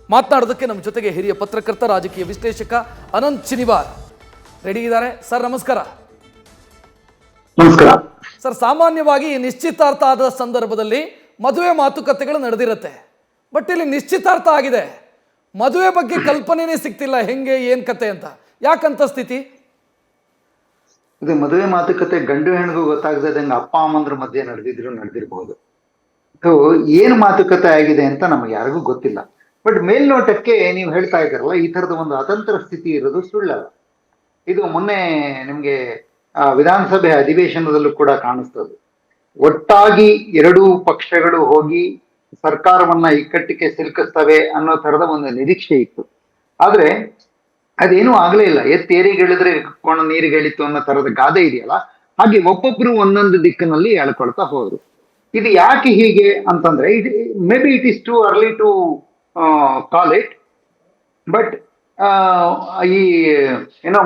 ಮಾತನಾಡೋದಕ್ಕೆ ನಮ್ಮ ಜೊತೆಗೆ ಹಿರಿಯ ಪತ್ರಕರ್ತ, ರಾಜಕೀಯ ವಿಶ್ಲೇಷಕ ಅನಂತ್ ಚಿನಿವಾರ್ ರೆಡಿ ಇದ್ದಾರೆ. ಸರ್ ನಮಸ್ಕಾರ. ನಮಸ್ಕಾರ ಸರ್, ಸಾಮಾನ್ಯವಾಗಿ ನಿಶ್ಚಿತಾರ್ಥ ಆದ ಸಂದರ್ಭದಲ್ಲಿ ಮದುವೆ ಮಾತುಕತೆಗಳು ನಡೆದಿರುತ್ತೆ. ಬಟ್ ಇಲ್ಲಿ ನಿಶ್ಚಿತಾರ್ಥ ಆಗಿದೆ, ಮದುವೆ ಬಗ್ಗೆ ಕಲ್ಪನೆನೇ ಸಿಗ್ತಿಲ್ಲ, ಹೆಂಗೆ ಏನ್ ಕತೆ ಅಂತ. ಯಾಕಂತ ಸ್ಥಿತಿ? ಇದು ಮದುವೆ ಮಾತುಕತೆ ಗಂಡು ಹೆಣ್ಣಿಗೂ ಗೊತ್ತಾಗದಂಗೆ ಅಪ್ಪ ಅಮ್ಮಂದ್ರ ಮಧ್ಯೆ ನಡೆದಿರಬಹುದು. ಏನು ಮಾತುಕತೆ ಆಗಿದೆ ಅಂತ ನಮಗೆ ಯಾರಿಗೂ ಗೊತ್ತಿಲ್ಲ. ಬಟ್ ಮೇಲ್ನೋಟಕ್ಕೆ ನೀವು ಹೇಳ್ತಾ ಇದ್ದಾರಲ್ಲ, ಈ ತರದ ಒಂದು ಅತಂತ್ರ ಸ್ಥಿತಿ ಇರೋದು ಸುಳ್ಳಲ್ಲ. ಇದು ಮೊನ್ನೆ ನಿಮ್ಗೆ ವಿಧಾನಸಭೆ ಅಧಿವೇಶನದಲ್ಲೂ ಕೂಡ ಕಾಣಿಸ್ತದೆ. ಒಟ್ಟಾಗಿ 2 ಪಕ್ಷಗಳು ಹೋಗಿ ಸರ್ಕಾರವನ್ನ ಇಕ್ಕಟ್ಟಿಗೆ ಸಿಲುಕಿಸ್ತವೆ ಅನ್ನೋ ತರದ ಒಂದು ನಿರೀಕ್ಷೆ ಇತ್ತು. ಆದ್ರೆ ಅದೇನೂ ಆಗ್ಲೇ ಇಲ್ಲ. ಎತ್ತೇರಿಗಳಿದ್ರೆ ಕೋಣ ನೀರಿಗಳಿತ್ತು ಅನ್ನೋ ತರದ ಗಾದೆ ಇದೆಯಲ್ಲ, ಹಾಗೆ ಒಬ್ಬೊಬ್ರು ಒಂದೊಂದು ದಿಕ್ಕಿನಲ್ಲಿ ಎಳ್ಕೊಳ್ತಾ ಹೋದ್ರು. ಇದು ಯಾಕೆ ಹೀಗೆ ಅಂತಂದ್ರೆ, may be it is too early to call it. But ಈ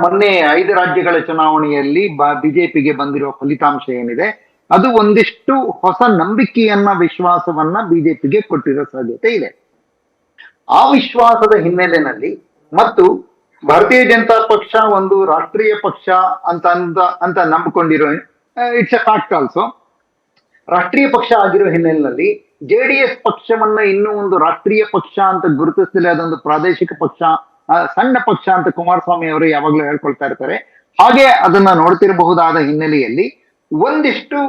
ಮೊನ್ನೆ 5 ರಾಜ್ಯಗಳ ಚುನಾವಣೆಯಲ್ಲಿ ಬಿಜೆಪಿಗೆ ಬಂದಿರೋ ಫಲಿತಾಂಶ ಏನಿದೆ, ಅದು ಒಂದಿಷ್ಟು ಹೊಸ ನಂಬಿಕೆಯನ್ನ, ವಿಶ್ವಾಸವನ್ನ ಬಿಜೆಪಿಗೆ ಕೊಟ್ಟಿರೋ ಸಾಧ್ಯತೆ ಇದೆ. ಆ ವಿಶ್ವಾಸದ ಹಿನ್ನೆಲೆಯಲ್ಲಿ ಮತ್ತು ಭಾರತೀಯ ಜನತಾ ಪಕ್ಷ ಒಂದು ರಾಷ್ಟ್ರೀಯ ಪಕ್ಷ ಅಂತ ನಂಬಿಕೊಂಡಿರೋ, ಇಟ್ಸ್ ಎ ಫ್ಯಾಕ್ಟ್ ಆಲ್ಸೋ, ರಾಷ್ಟ್ರೀಯ ಪಕ್ಷ ಆಗಿರೋ ಹಿನ್ನೆಲೆಯಲ್ಲಿ JDS ಪಕ್ಷವನ್ನ ಇನ್ನೂ ಒಂದು ರಾಷ್ಟ್ರೀಯ ಪಕ್ಷ ಅಂತ ಗುರುತಿಸಲಿ, ಅದೊಂದು ಪ್ರಾದೇಶಿಕ ಪಕ್ಷ, ಸಣ್ಣ ಪಕ್ಷ ಅಂತ ಕುಮಾರಸ್ವಾಮಿ ಅವರು ಯಾವಾಗ್ಲೂ ಹೇಳ್ಕೊಳ್ತಾ ಇರ್ತಾರೆ. ಹಾಗೆ ಅದನ್ನ ನೋಡ್ತಿರಬಹುದಾದ ಹಿನ್ನೆಲೆಯಲ್ಲಿ ಒಂದಿಷ್ಟು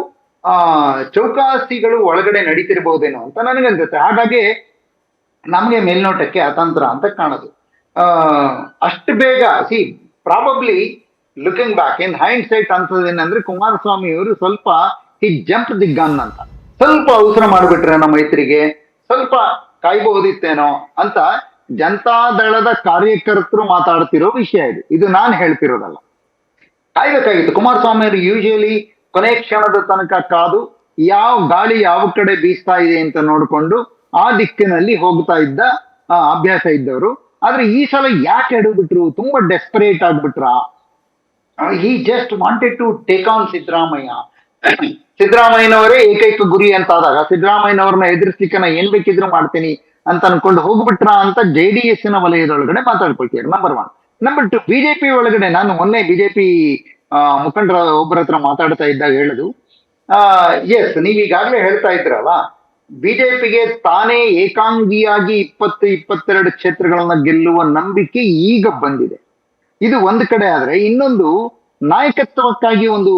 ಚೌಕಾಸಿಗಳು ಒಳಗಡೆ ನಡೀತಿರಬಹುದೇನೋ ಅಂತ ನನಗನ್ಸುತ್ತೆ. ಹಾಗಾಗಿ ನಮ್ಗೆ ಮೇಲ್ನೋಟಕ್ಕೆ ಅತಂತ್ರ ಅಂತ ಕಾಣೋದು. ಅಷ್ಟು ಬೇಗ probably looking back in hindsight ಅಂತದೇನಂದ್ರೆ, ಕುಮಾರಸ್ವಾಮಿ ಅವರು ಸ್ವಲ್ಪ ಹಿ ಜಂಪ್ ದಿ ಗನ್ ಅಂತ, ಸ್ವಲ್ಪ ಅವಸರ ಮಾಡ್ಬಿಟ್ರೆ ನಮ್ಮ ಮೈತ್ರಿಗೆ ಸ್ವಲ್ಪ ಕಾಯ್ಬಹುದಿತ್ತೇನೋ ಅಂತ ಜನತಾದಳದ ಕಾರ್ಯಕರ್ತರು ಮಾತಾಡ್ತಿರೋ ವಿಷಯ ಇದು ನಾನು ಹೇಳ್ತಿರೋದಲ್ಲ. ಕಾಯ್ಬೇಕಾಗಿತ್ತು. ಕುಮಾರಸ್ವಾಮಿ ಅವರು ಯೂಶುವಲಿ ಕೊನೆ ಕ್ಷಣದ ತನಕ ಕಾದು ಯಾವ ಗಾಳಿ ಯಾವ ಕಡೆ ಬೀಸ್ತಾ ಇದೆ ಅಂತ ನೋಡ್ಕೊಂಡು ಆ ದಿಕ್ಕಿನಲ್ಲಿ ಹೋಗ್ತಾ ಇದ್ದ ಅಭ್ಯಾಸ ಇದ್ದವರು. ಆದ್ರೆ ಈ ಸಲ ಯಾಕೆ ಎಡಬಿಟ್ರು? ತುಂಬಾ ಡೆಸ್ಪರೇಟ್ ಆಗ್ಬಿಟ್ರ? He just wanted to take on ಸಿದ್ದರಾಮಯ್ಯನವರೇ ಏಕೈಕ ಗುರಿ ಅಂತ ಆದಾಗ, ಸಿದ್ದರಾಮಯ್ಯನವ್ರನ್ನ ಎದುರಿಸ್ಲಿಕ್ಕೆ ನಾ ಏನ್ ಬೇಕಿದ್ರು ಮಾಡ್ತೀನಿ ಅಂತ ಅನ್ಕೊಂಡು ಹೋಗ್ಬಿಟ್ರ ಅಂತ JDS ವಲಯದೊಳಗಡೆ ಮಾತಾಡ್ಕೊಳ್ತೀರಿ. ನಂಬರ್ 1. ನಂಬರ್ 2, ಬಿಜೆಪಿ ಒಳಗಡೆ ನಾನು ಮೊನ್ನೆ ಬಿಜೆಪಿ ಮುಖಂಡರ ಒಬ್ಬರ ಹತ್ರ ಮಾತಾಡ್ತಾ ಇದ್ದಾಗ ಹೇಳುದು, ಎಸ್ ನೀವ್ ಈಗಾಗ್ಲೇ ಹೇಳ್ತಾ ಇದ್ರಲ್ಲ, ಬಿಜೆಪಿಗೆ ತಾನೇ ಏಕಾಂಗಿಯಾಗಿ 20-22 ಕ್ಷೇತ್ರಗಳನ್ನ ಗೆಲ್ಲುವ ನಂಬಿಕೆ ಈಗ ಬಂದಿದೆ. ಇದು ಒಂದ್ ಕಡೆ ಆದ್ರೆ, ಇನ್ನೊಂದು ನಾಯಕತ್ವಕ್ಕಾಗಿ ಒಂದು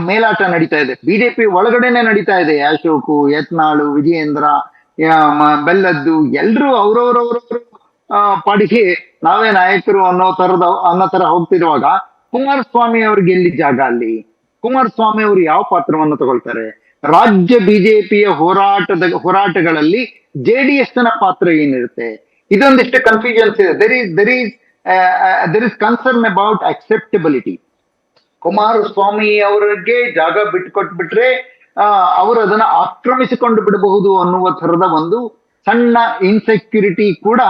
ಮೇಲಾಟ ನಡೀತಾ ಇದೆ. ಬಿಜೆಪಿ ಒಳಗಡೆನೆ ನಡೀತಾ ಇದೆ. ಅಶೋಕು, ಯತ್ನಾಳು, ವಿಜಯೇಂದ್ರ, ಬೆಲ್ಲದ್ದು ಎಲ್ರು ಅವ್ರವ್ರವ್ರವ್ರು ಪಾಡಿಗೆ ನಾವೇ ನಾಯಕರು ಅನ್ನೋ ತರ ಹೋಗ್ತಿರುವಾಗ, ಕುಮಾರಸ್ವಾಮಿ ಅವ್ರಿಗೆ ಎಲ್ಲಿ ಜಾಗ ಅಲ್ಲಿ? ಕುಮಾರಸ್ವಾಮಿ ಅವರು ಯಾವ ಪಾತ್ರವನ್ನು ತಗೊಳ್ತಾರೆ? ರಾಜ್ಯ ಬಿಜೆಪಿಯ ಹೋರಾಟಗಳಲ್ಲಿ JDS ನ ಪಾತ್ರ ಏನಿರುತ್ತೆ? ಇದೊಂದಿಷ್ಟು ಕನ್ಫ್ಯೂಷನ್ಸ್ ಇದೆ. There is concern about acceptability. Kumaraswamy ಅವರಿಗೆ ಜಾಗ ಬಿಟ್ಕೊಟ್ಬಿಟ್ರೆ ಅವರು ಅದನ್ನ ಆಕ್ರಮಿಸಿಕೊಂಡು ಬಿಡಬಹುದು ಅನ್ನುವ ತರದ ಒಂದು ಸಣ್ಣ ಇನ್ಸೆಕ್ಯೂರಿಟಿ ಕೂಡ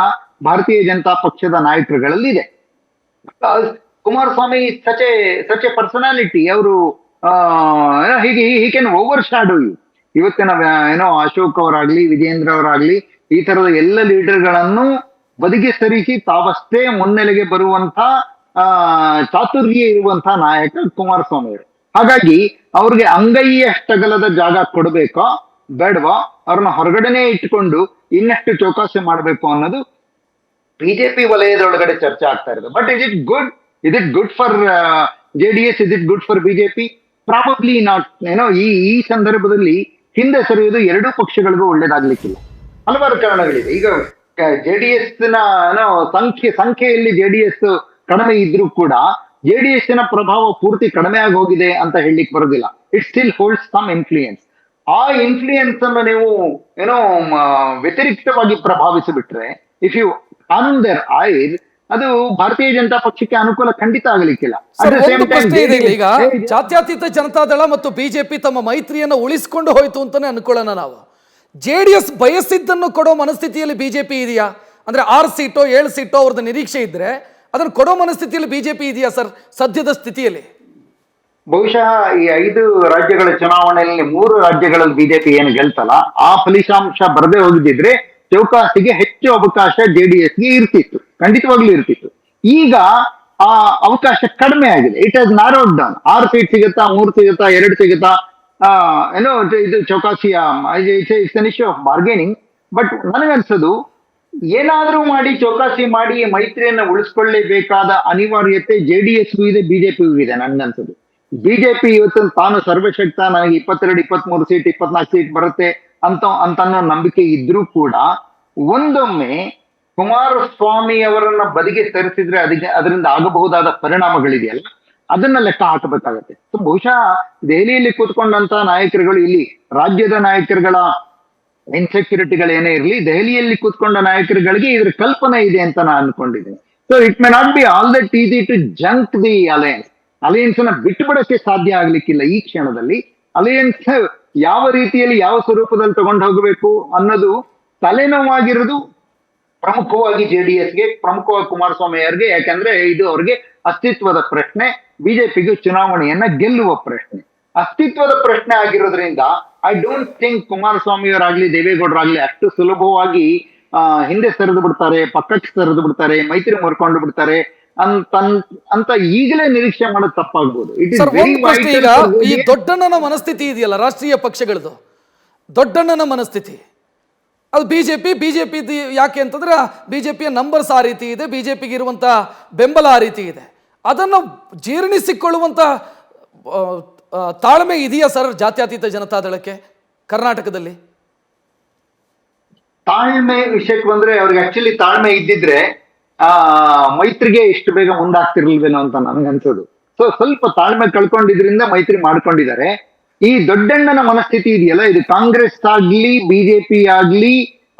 ಭಾರತೀಯ ಜನತಾ ಪಕ್ಷದ ನಾಯಕರುಗಳಲ್ಲಿ ಇದೆ. Kumaraswamy such a personality. ಅವರು ಹೀಗೆ he can overshadow you. ಇವತ್ತಿನ ಅಶೋಕ್ ಅವರಾಗ್ಲಿ, ವಿಜೇಂದ್ರ ಅವರಾಗ್ಲಿ, ಈ ತರದ ಎಲ್ಲ ಲೀಡರ್ಗಳನ್ನು ಬದಿಗೆ ಸರಿಸಿ ತಾವಷ್ಟೇ ಮುನ್ನೆಲೆಗೆ ಬರುವಂತ ಚಾತುರ್ಯ ಇರುವಂತಹ ನಾಯಕ ಕುಮಾರಸ್ವಾಮಿ ಅವರು. ಹಾಗಾಗಿ ಅವ್ರಿಗೆ ಅಂಗೈಯಷ್ಟಗಲದ ಜಾಗ ಕೊಡಬೇಕೋ ಬೇಡವಾ, ಅವ್ರನ್ನ ಹೊರಗಡೆನೆ ಇಟ್ಕೊಂಡು ಇನ್ನಷ್ಟು ಚೌಕಾಸಿ ಮಾಡಬೇಕು ಅನ್ನೋದು ಬಿಜೆಪಿ ವಲಯದೊಳಗಡೆ ಚರ್ಚೆ ಆಗ್ತಾ ಇರೋದು. But is it good for JDS? Is it good for BJP? Probably not. ಏನೋ ಈ ಸಂದರ್ಭದಲ್ಲಿ ಹಿಂದೆ ಸರಿಯುವುದು ಎರಡೂ ಪಕ್ಷಗಳಿಗೂ ಒಳ್ಳೇದಾಗ್ಲಿಕ್ಕಿಲ್ಲ. ಹಲವಾರು ಕಾರಣಗಳಿದೆ. ಈಗ JDS ನ ಏನೋ ಸಂಖ್ಯೆಯಲ್ಲಿ JDS ಕಡಿಮೆ ಇದ್ರೂ ಕೂಡ JDS ನ ಪ್ರಭಾವ ಪೂರ್ತಿ ಕಡಿಮೆ ಆಗಿ ಹೋಗಿದೆ ಅಂತ ಹೇಳಲಿಕ್ಕೆ ಬರೋದಿಲ್ಲ. It still holds some influence. ಆ ಇನ್ಫ್ಲೂಯೆನ್ಸ್ ಅನ್ನು ನೀವು ಏನೋ ವ್ಯತಿರಿಕ್ತವಾಗಿ ಪ್ರಭಾವಿಸಿಬಿಟ್ರೆ, if you earn their ire, ಅದು ಭಾರತೀಯ ಜನತಾ ಪಕ್ಷಕ್ಕೆ ಅನುಕೂಲ ಖಂಡಿತ ಆಗಲಿಕ್ಕಿಲ್ಲ. ಸರ್, ಒಂದು ಪ್ರಶ್ನೆ ಇದೆ ಇಲ್ಲಿ. ಈಗ ಜಾತ್ಯತೀತ ಜನತಾದಳ ಮತ್ತು ಬಿಜೆಪಿ ತಮ್ಮ ಮೈತ್ರಿಯನ್ನು ಉಳಿಸಿಕೊಂಡು ಹೋಯ್ತು ಅಂತಾನೆ ಅನ್ಕೊಳ್ಳೋಣ ನಾವು. JDS ಬಯಸಿದ್ದನ್ನು ಕೊಡೋ ಮನಸ್ಥಿತಿಯಲ್ಲಿ ಬಿಜೆಪಿ ಇದೆಯಾ? ಅಂದ್ರೆ 6 ಸೀಟೋ 7 ಸೀಟೋ ಅವ್ರದ್ದು ನಿರೀಕ್ಷೆ ಇದ್ರೆ ಅದನ್ನು ಕೊಡೋ ಮನಸ್ಥಿತಿಯಲ್ಲಿ ಬಿಜೆಪಿ ಇದೆಯಾ ಸರ್ ಸದ್ಯದ ಸ್ಥಿತಿಯಲ್ಲಿ? ಬಹುಶಃ ಈ 5 ರಾಜ್ಯಗಳ ಚುನಾವಣೆಯಲ್ಲಿ 3 ರಾಜ್ಯಗಳಲ್ಲಿ ಬಿಜೆಪಿ ಏನು ಗೆಲ್ತಲ್ಲ, ಆ ಫಲಿತಾಂಶ ಬರದೇ ಹೋಗಿದ್ರೆ ಚೌಕಾಸಿಗೆ ಹೆಚ್ಚು ಅವಕಾಶ JDSಗೆ ಇರ್ತಿತ್ತು, ಖಂಡಿತವಾಗ್ಲೂ ಇರ್ತಿತ್ತು. ಈಗ ಆ ಅವಕಾಶ ಕಡಿಮೆ ಆಗಿದೆ. It has ನಾರೋಡ್ down. 6 ಸೀಟ್ ಸಿಗುತ್ತಾ, 3 ಸಿಗುತ್ತಾ, 2 ಸಿಗುತ್ತಾ, ಏನೋ ಇದು ಚೌಕಾಸಿಯ it's an issue of bargaining. But ನನಗನ್ಸೋದು ಏನಾದ್ರೂ ಮಾಡಿ ಚೌಕಾಸಿ ಮಾಡಿ ಮೈತ್ರಿಯನ್ನ ಉಳಿಸ್ಕೊಳ್ಳೇಬೇಕಾದ ಅನಿವಾರ್ಯತೆ JDSಗೂ ಇದೆ, ಬಿಜೆಪಿಗೂ ಇದೆ. ನನ್ಗನ್ಸೋದು ಬಿಜೆಪಿ ಇವತ್ತು ತಾನು ಸರ್ವಶಕ್ತ, ನನಗೆ 22, 23 ಸೀಟ್, 24 ಸೀಟ್ ಬರುತ್ತೆ ಅಂತ ನಂಬಿಕೆ ಇದ್ರೂ ಕೂಡ ಒಂದೊಮ್ಮೆ ಕುಮಾರಸ್ವಾಮಿ ಅವರನ್ನ ಬದಿಗೆ ಸರಿಸಿದ್ರೆ ಅದರಿಂದ ಆಗಬಹುದಾದ ಪರಿಣಾಮಗಳಿದೆಯಲ್ಲ, ಅದನ್ನ ಲೆಕ್ಕ ಹಾಕಬೇಕಾಗತ್ತೆ. ಸೊ ಬಹುಶಃ ದೆಹಲಿಯಲ್ಲಿ ಕೂತ್ಕೊಂಡಂತ ನಾಯಕರುಗಳು, ಇಲ್ಲಿ ರಾಜ್ಯದ ನಾಯಕರುಗಳ ಇನ್ಸೆಕ್ಯೂರಿಟಿಗಳೇನೇ ಇರಲಿ, ದೆಹಲಿಯಲ್ಲಿ ಕೂತ್ಕೊಂಡ ನಾಯಕರುಗಳಿಗೆ ಇದ್ರ ಕಲ್ಪನೆ ಇದೆ ಅಂತ ನಾನು ಅನ್ಕೊಂಡಿದ್ದೀನಿ. So it may not be all that easy to junk the alliance ನ ಬಿಟ್ಟು ಬಿಡಕ್ಕೆ ಸಾಧ್ಯ ಆಗ್ಲಿಕ್ಕಿಲ್ಲ ಈ ಕ್ಷಣದಲ್ಲಿ. ಅಲಯನ್ಸ್ ಯಾವ ರೀತಿಯಲ್ಲಿ ಯಾವ ಸ್ವರೂಪದಲ್ಲಿ ತಗೊಂಡು ಹೋಗಬೇಕು ಅನ್ನೋದು ತಲೆನೋವಾಗಿರೋದು ಪ್ರಮುಖವಾಗಿ JDSಗೆ, ಪ್ರಮುಖವಾಗಿ ಕುಮಾರಸ್ವಾಮಿ ಅವರಿಗೆ. ಯಾಕಂದ್ರೆ ಇದು ಅವ್ರಿಗೆ ಅಸ್ತಿತ್ವದ ಪ್ರಶ್ನೆ, ಬಿಜೆಪಿಗೂ ಚುನಾವಣೆಯನ್ನ ಗೆಲ್ಲುವ ಪ್ರಶ್ನೆ. ಅಸ್ತಿತ್ವದ ಪ್ರಶ್ನೆ ಆಗಿರೋದ್ರಿಂದ ಐ ಡೋಂಟ್ ಥಿಂಕ್ ಕುಮಾರಸ್ವಾಮಿ ಅವರಾಗ್ಲಿ ದೇವೇಗೌಡರಾಗ್ಲಿ ಅಷ್ಟು ಸುಲಭವಾಗಿ ಹಿಂದೆ ಸರಿದು ಬಿಡ್ತಾರೆ, ಪಕ್ಕಕ್ಕೆ ಸರಿದು ಬಿಡ್ತಾರೆ, ಮೈತ್ರಿ ಮುರ್ಕೊಂಡು ಬಿಡ್ತಾರೆ ಅಂತ ಈಗಲೇ ನಿರೀಕ್ಷೆ ಮಾಡೋದು ತಪ್ಪಾಗ್ಬೋದು. ಈಗ ಈ ದೊಡ್ಡಣ್ಣನ ಮನಸ್ಥಿತಿ ಇದೆಯಲ್ಲ ರಾಷ್ಟ್ರೀಯ ಪಕ್ಷಗಳದು, ದೊಡ್ಡಣ್ಣನ ಮನಸ್ಥಿತಿ ಅದು ಬಿಜೆಪಿ ಯಾಕೆ ಅಂತಂದ್ರೆ ಬಿಜೆಪಿಯ ನಂಬರ್ಸ್ ಆ ರೀತಿ ಇದೆ, ಬಿಜೆಪಿಗೆ ಇರುವಂತ ಬೆಂಬಲ ಆ ರೀತಿ ಇದೆ. ಅದನ್ನು ಜೀರ್ಣಿಸಿಕೊಳ್ಳುವಂತ ತಾಳ್ಮೆ ಇದೆಯಾ ಸರ್ ಜಾತ್ಯತೀತ ಜನತಾದಳಕ್ಕೆ ಕರ್ನಾಟಕದಲ್ಲಿ? ತಾಳ್ಮೆ ವಿಷಯಕ್ಕೆ ಬಂದ್ರೆ ಅವ್ರಿಗೆ ಆಕ್ಚುಲಿ ತಾಳ್ಮೆ ಇದ್ದಿದ್ರೆ ಮೈತ್ರಿಗೆ ಇಷ್ಟು ಬೇಗ ಮುಂದಾಗ್ತಿರ್ಲಿಲ್ವೇನೋ ಅಂತ ನನ್ಗನ್ಸೋದು. ಸೊ ಸ್ವಲ್ಪ ತಾಳ್ಮೆ ಕಳ್ಕೊಂಡಿದ್ರಿಂದ ಮೈತ್ರಿ ಮಾಡ್ಕೊಂಡಿದ್ದಾರೆ. ಈ ದೊಡ್ಡಣ್ಣನ ಮನಸ್ಥಿತಿ ಇದೆಯಲ್ಲ, ಇದು ಕಾಂಗ್ರೆಸ್ ಆಗ್ಲಿ ಬಿಜೆಪಿ ಆಗ್ಲಿ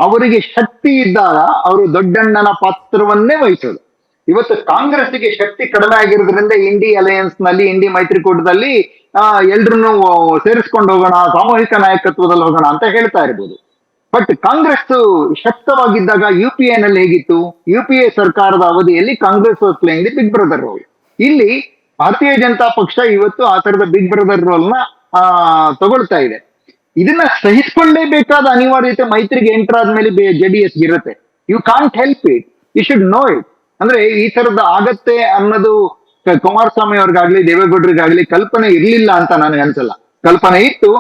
ಅವರಿಗೆ ಶಕ್ತಿ ಇದ್ದಾಗ ಅವರು ದೊಡ್ಡಣ್ಣನ ಪಾತ್ರವನ್ನೇ ವಹಿಸೋದು. ಇವತ್ತು ಕಾಂಗ್ರೆಸ್ಗೆ ಶಕ್ತಿ ಕಡಿಮೆ ಆಗಿರೋದ್ರಿಂದ ಇಂಡಿ ಅಲಯನ್ಸ್ ನಲ್ಲಿ, ಇಂಡಿ ಮೈತ್ರಿಕೂಟದಲ್ಲಿ ಎಲ್ರನ್ನೂ ಸೇರಿಸ್ಕೊಂಡು ಹೋಗೋಣ, ಸಾಮೂಹಿಕ ನಾಯಕತ್ವದಲ್ಲಿ ಹೋಗೋಣ ಅಂತ ಹೇಳ್ತಾ ಇರ್ಬೋದು. ಬಟ್ ಕಾಂಗ್ರೆಸ್ ಶಕ್ತವಾಗಿದ್ದಾಗ UPA ನಲ್ಲಿ ಹೇಗಿತ್ತು? UPA ಸರ್ಕಾರದ ಅವಧಿಯಲ್ಲಿ Congress was playing the big brother role. ಇಲ್ಲಿ ಭಾರತೀಯ ಜನತಾ ಪಕ್ಷ ಇವತ್ತು ಆ ತರದ ಬಿಗ್ ಬ್ರದರ್ ರೋಲ್ ನ ತಗೊಳ್ತಾ ಇದೆ. ಇದನ್ನ ಸಹಿಸಿಕೊಳ್ಳೇಬೇಕಾದ ಅನಿವಾರ್ಯತೆ ಮೈತ್ರಿಗೆ ಎಂಟರ್ ಆದ್ಮೇಲೆ JDS ಇರುತ್ತೆ. You can't help it, you should know it. ಅಂದ್ರೆ ಈ ತರದ ಆಗತ್ತೆ ಅನ್ನೋದು ಕುಮಾರಸ್ವಾಮಿ ಅವ್ರಿಗಾಗ್ಲಿ ದೇವೇಗೌಡರಿಗಾಗ್ಲಿ ಕಲ್ಪನೆ ಇರ್ಲಿಲ್ಲ ಅಂತ ನನಗೆ ಅನ್ಸಲ್ಲ. ಕಲ್ಪನೆ ಇತ್ತು,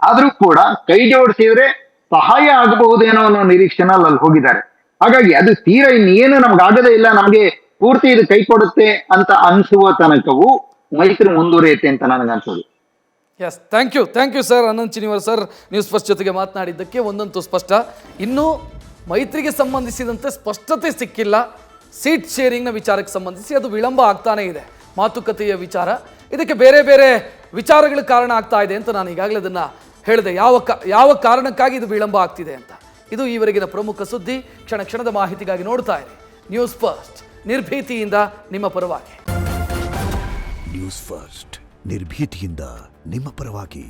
ಆದ್ರೂ ಕೂಡ ಕೈ ಜೋಡಿಸಿದ್ರೆ ಸಹಾಯ ಆಗಬಹುದೇನೋ ಅನ್ನೋ ನಿರೀಕ್ಷೆನಲ್ಲಿ ಅಲ್ಲಿ ಹೋಗಿದ್ದಾರೆ. ಹಾಗಾಗಿ ಅದು ತೀರಾ ಇನ್ನೇನು ನಮ್ಗಾಗದೇ ಇಲ್ಲ, ನಮ್ಗೆ ಪೂರ್ತಿ ಇದು ಕೈ ಕೊಡುತ್ತೆ ಅಂತ ಅನ್ಸುವ ತನಕವೂ ಮೈತ್ರಿ ಮುಂದುವರಿಯುತ್ತೆ ಅಂತ ನನಗೆ ಅನ್ಸೋದು. Yes, thank you sir. Anant Chinivar sir, news first ಜೊತೆಗೆ ಮಾತನಾಡಿದ್ದಕ್ಕೆ. ಒಂದಂತೂ ಸ್ಪಷ್ಟ, ಇನ್ನೂ ಮೈತ್ರಿಗೆ ಸಂಬಂಧಿಸಿದಂತೆ ಸ್ಪಷ್ಟತೆ ಸಿಕ್ಕಿಲ್ಲ. ಸೀಟ್ ಶೇರಿಂಗ್ನ ವಿಚಾರಕ್ಕೆ ಸಂಬಂಧಿಸಿ ಅದು ವಿಳಂಬ ಆಗ್ತಾನೇ ಇದೆ, ಮಾತುಕತೆಯ ವಿಚಾರ. ಇದಕ್ಕೆ ಬೇರೆ ಬೇರೆ ವಿಚಾರಗಳು ಕಾರಣ ಆಗ್ತಾ ಇದೆ ಅಂತ ನಾನು ಈಗಾಗಲೇ ಅದನ್ನು ಹೇಳಿದೆ, ಯಾವ ಕಾರಣಕ್ಕಾಗಿ ಇದು ವಿಳಂಬ ಆಗ್ತಿದೆ ಅಂತ. ಇದು ಈವರೆಗಿನ ಪ್ರಮುಖ ಸುದ್ದಿ. ಕ್ಷಣ ಕ್ಷಣದ ಮಾಹಿತಿಗಾಗಿ ನೋಡ್ತಾ ಇರಿ ನ್ಯೂಸ್ ಫಸ್ಟ್, ನಿರ್ಭೀತಿಯಿಂದ ನಿಮ್ಮ ಪರವಾಗಿ. ನ್ಯೂಸ್ ಫಸ್ಟ್, ನಿರ್ಭೀತಿಯಿಂದ ನಿಮ್ಮ ಪರವಾಗಿ.